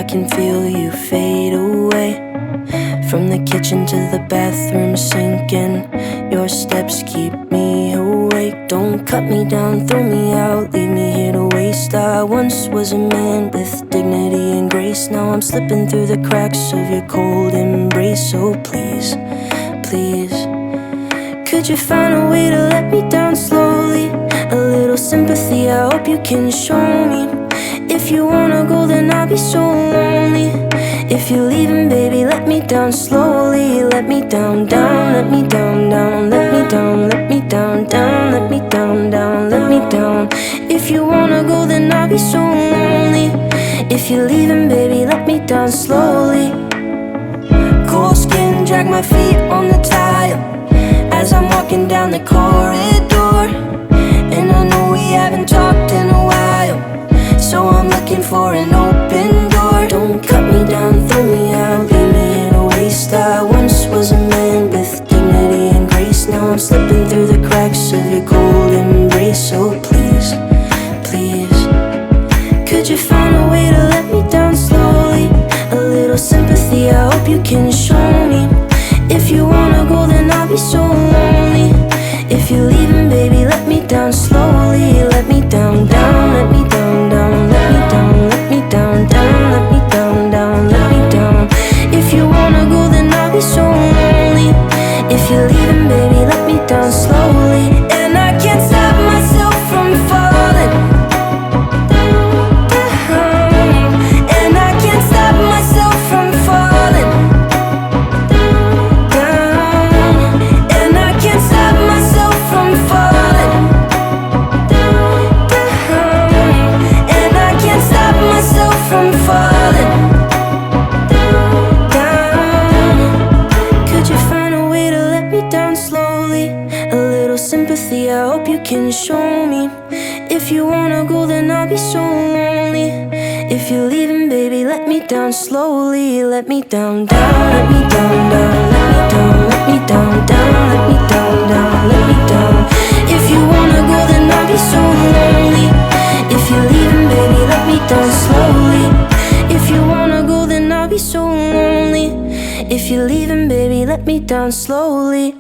can feel you fade away. From the kitchen to the bathroom sinking, your steps keep me awake. Don't cut me down, throw me out, leave me here to waste. I once was a man with dignity and grace. Now I'm slipping through the cracks of your cold embrace. So please, please, could you find a way to let me down slowly? A little sympathy, I hope you can show me. If you wanna go, then I'll be so lonely. If you're leaving, baby, let me down slowly. Let me down, down, let me down, down, let me down, let me down, down, let me down, down, let me down. If you wanna go, then I'll be so lonely. If you're leaving, baby, let me down slowly. Cold skin, drag my feet on the tile as I'm walking down the corridor. And I know we haven't talked in a while, so I'm looking for an open door. Don't cut me down, throw me out, leave me in a waste. I once was a man with dignity and grace. Now I'm slipping through the cracks of your cold embrace. So please, please, could you find a way to let me down slowly? A little sympathy, I hope you can show me. If you wanna go, then I'll be so lonely. If you're leaving, baby, let me down slowly. Let me down, down, let me down, down, let me down, let me down, down, let me down, down, let me down. If you wanna go, then I'll be so lonely. If you're leaving, baby, let me down slowly. And I can't stop myself from falling down. And I can't stop myself from falling down. And I can't stop myself from falling down. And I can't stop myself from falling down. Could you find a way to let me down slowly? A little sympathy, I hope you can show me. If you wanna go, then I'll be so lonely. If you're leaving, baby, let me down slowly. Let me down, down, let me down, down, let me down, let me down, down, let me down, down, let me down. If you wanna go, then I'll be so lonely. If you're leaving, baby, let me down slowly. If you wanna go, then I'll be so lonely. If you're leaving, baby, let me down slowly.